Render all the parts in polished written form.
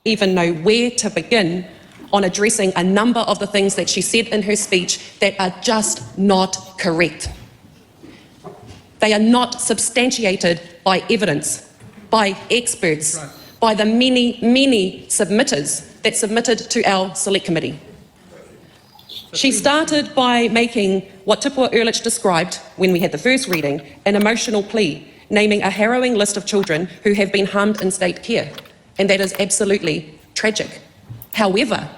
even know where to begin on addressing a number of the things that she said in her speech that are just not correct. They are not substantiated by evidence, by experts, by the many, many submitters that submitted to our select committee. She started by making what Tipua Ehrlich described when we had the first reading, an emotional plea, naming a harrowing list of children who have been harmed in state care, and that is absolutely tragic. However,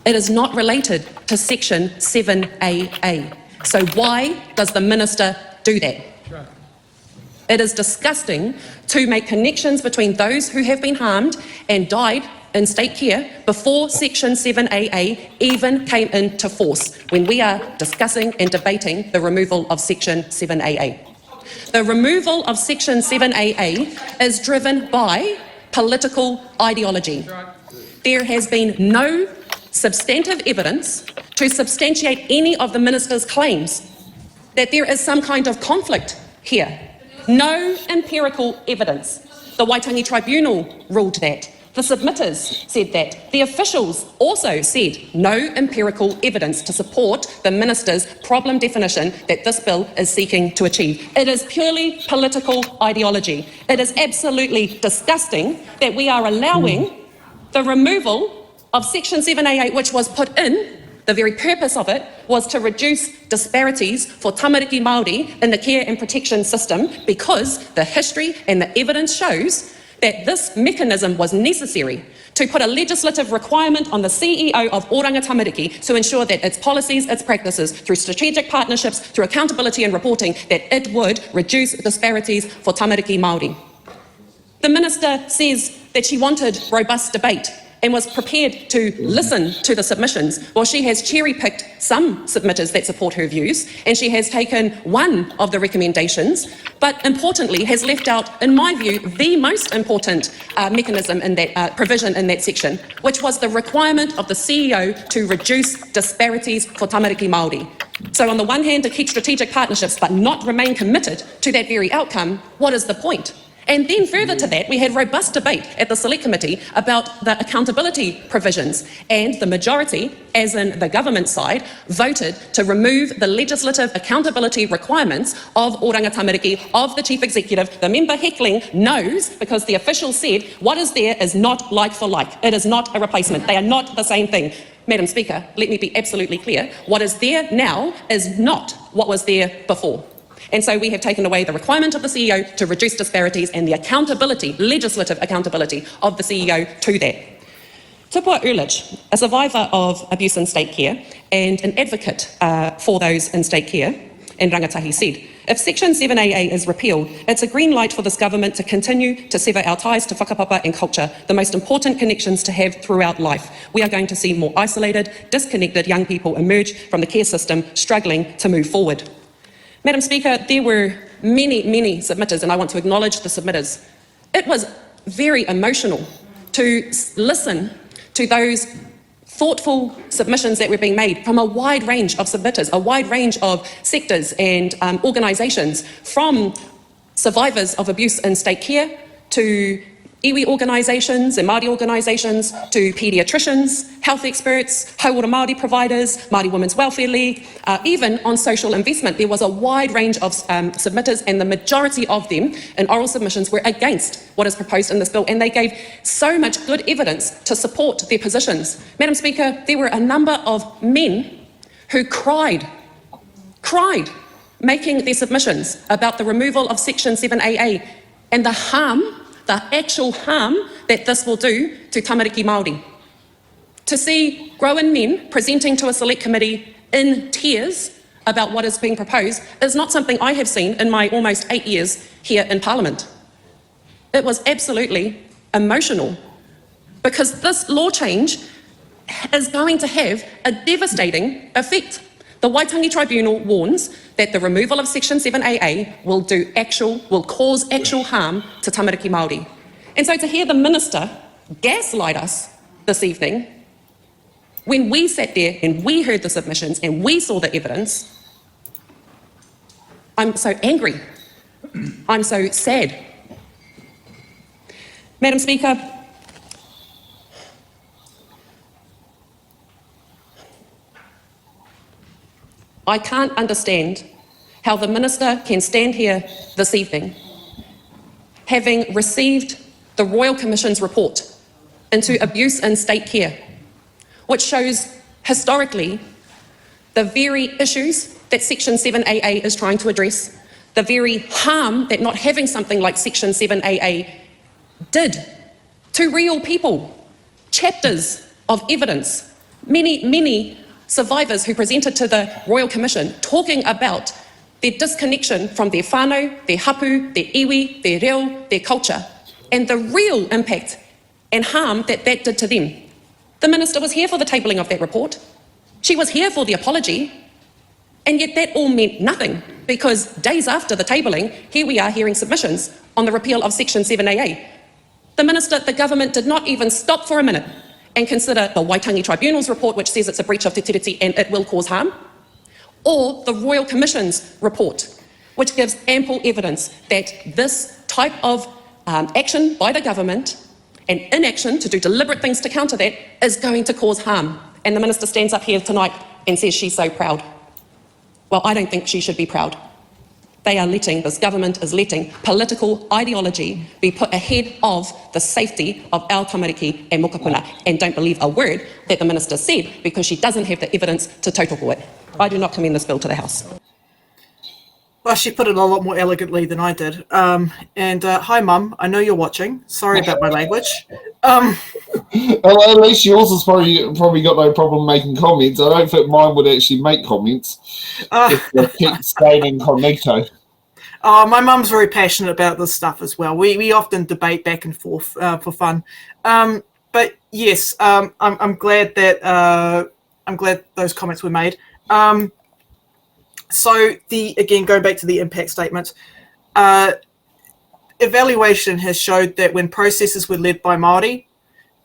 it is not related to Section 7AA. So why does the Minister do that? It is disgusting to make connections between those who have been harmed and died in state care before Section 7AA even came into force, when we are discussing and debating the removal of Section 7AA. The removal of Section 7AA is driven by political ideology. There has been no substantive evidence to substantiate any of the Minister's claims that there is some kind of conflict here. No empirical evidence. The Waitangi Tribunal ruled that. The submitters said that. The officials also said no empirical evidence to support the Minister's problem definition that this bill is seeking to achieve. It is purely political ideology. It is absolutely disgusting that we are allowing the removal of Section 7AA, which was put in. The very purpose of it was to reduce disparities for tamariki Māori in the care and protection system, because the history and the evidence shows that this mechanism was necessary to put a legislative requirement on the CEO of Oranga Tamariki to ensure that its policies, its practices, through strategic partnerships, through accountability and reporting, that it would reduce disparities for tamariki Māori. The Minister says that she wanted robust debate and was prepared to listen to the submissions. Well, she has cherry-picked some submitters that support her views, and she has taken one of the recommendations, but importantly has left out, in my view, the most important mechanism in that provision in that section, which was the requirement of the CEO to reduce disparities for tamariki Māori. So on the one hand, to keep strategic partnerships but not remain committed to that very outcome, what is the point? And then further to that, we had robust debate at the Select Committee about the accountability provisions, and the majority, as in the government side, voted to remove the legislative accountability requirements of Oranga Tamariki, of the Chief Executive. The member heckling knows, because the official said what is there is not like for like. It is not a replacement. They are not the same thing. Madam Speaker, let me be absolutely clear. What is there now is not what was there before. And so we have taken away the requirement of the CEO to reduce disparities and the accountability, legislative accountability of the CEO to that. Tipua Ehrlich, a survivor of abuse in state care and an advocate for those in state care in Rangatahi, said, if Section 7AA is repealed, it's a green light for this government to continue to sever our ties to whakapapa and culture, the most important connections to have throughout life. We are going to see more isolated, disconnected young people emerge from the care system, struggling to move forward. Madam Speaker, there were many, many submitters, and I want to acknowledge the submitters. It was very emotional to listen to those thoughtful submissions that were being made from a wide range of submitters, a wide range of sectors and organisations, from survivors of abuse in state care to iwi organisations and Māori organisations to paediatricians, health experts, Hauora Māori providers, Māori Women's Welfare League, even on social investment. There was a wide range of submitters, and the majority of them in oral submissions were against what is proposed in this bill, and they gave so much good evidence to support their positions. Madam Speaker, there were a number of men who cried, making their submissions about the removal of Section 7AA and the harm, the actual harm that this will do to tamariki Māori. To see grown men presenting to a select committee in tears about what is being proposed is not something I have seen in my almost 8 years here in Parliament. It was absolutely emotional, because this law change is going to have a devastating effect. The Waitangi Tribunal warns that the removal of Section 7AA will cause actual harm to tamariki Māori. And so to hear the Minister gaslight us this evening, when we sat there and we heard the submissions and we saw the evidence, I'm so angry. I'm so sad. Madam Speaker, I can't understand how the Minister can stand here this evening, having received the Royal Commission's report into abuse in state care, which shows historically the very issues that Section 7AA is trying to address, the very harm that not having something like Section 7AA did to real people. Chapters of evidence, many survivors who presented to the Royal Commission talking about their disconnection from their whānau, their hapu, their iwi, their reo, their culture, and the real impact and harm that that did to them. The Minister was here for the tabling of that report. She was here for the apology, and yet that all meant nothing, because days after the tabling, here we are hearing submissions on the repeal of Section 7AA. The Minister, the government did not even stop for a minute and consider the Waitangi Tribunal's report, which says it's a breach of te tiriti and it will cause harm, or the Royal Commission's report, which gives ample evidence that this type of action by the government and inaction to do deliberate things to counter that is going to cause harm. And the Minister stands up here tonight and says she's so proud. Well, I don't think she should be proud. This government is letting political ideology be put ahead of the safety of our tamariki and mokopuna, and don't believe a word that the Minister said because she doesn't have the evidence to tautoko it. I do not commend this bill to the House. Well, she put it a lot more elegantly than I did. Hi, Mum. I know you're watching. Sorry about my language. Well, at least she also probably got no problem making comments. I don't think mine would actually make comments. If they keep staying incognito. My mum's very passionate about this stuff as well. We often debate back and forth for fun. But yes, I'm glad that those comments were made. So again, going back to the impact statement, evaluation has showed that when processes were led by Māori,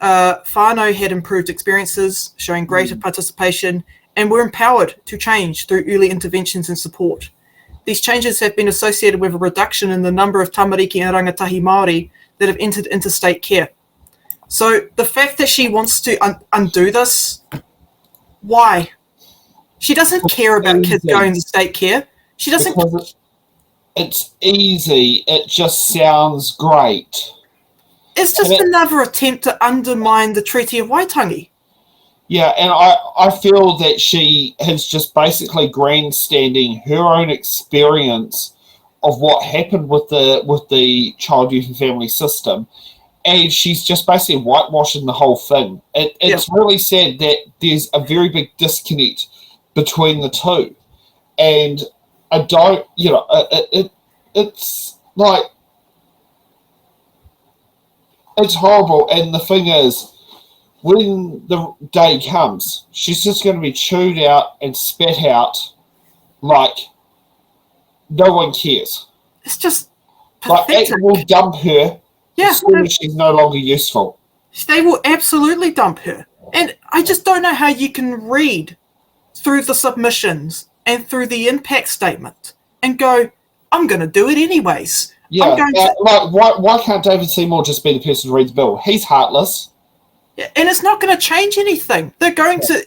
whānau had improved experiences, showing greater participation, and were empowered to change through early interventions and support. These changes have been associated with a reduction in the number of tamariki and rangatahi Māori that have entered interstate care. So the fact that she wants to undo this, why? She doesn't care about kids going to state care. She doesn't. Because it's easy. It just sounds great. It's just another attempt to undermine the Treaty of Waitangi. Yeah, and I feel that she is just basically grandstanding her own experience of what happened with the child, youth and family system, and she's just basically whitewashing the whole thing. It's really sad that there's a very big disconnect between the two, and I don't, it's like, it's horrible. And the thing is, when the day comes, she's just going to be chewed out and spat out like no one cares. It's just pathetic. Like, it will dump her as soon as she's no longer useful. They will absolutely dump her. And I just don't know how you can read through the submissions and through the impact statement and go, I'm going to do it anyways. Yeah, why can't David Seymour just be the person who reads the bill? He's heartless. Yeah, and it's not going to change anything. They're going to,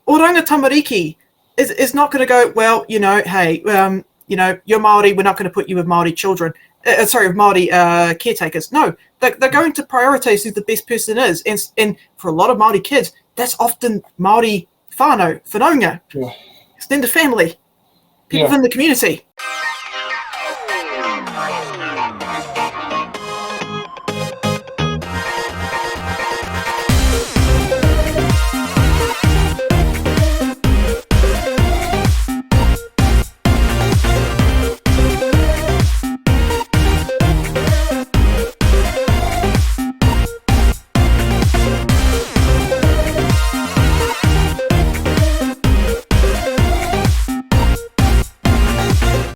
Oranga Tamariki is not going to go, well, hey, you're Māori, we're not going to put you with Māori children. With Māori caretakers. No, they're going to prioritise who the best person is. And for a lot of Māori kids, that's often Māori whānau, whanaunga, extended family, people in the community.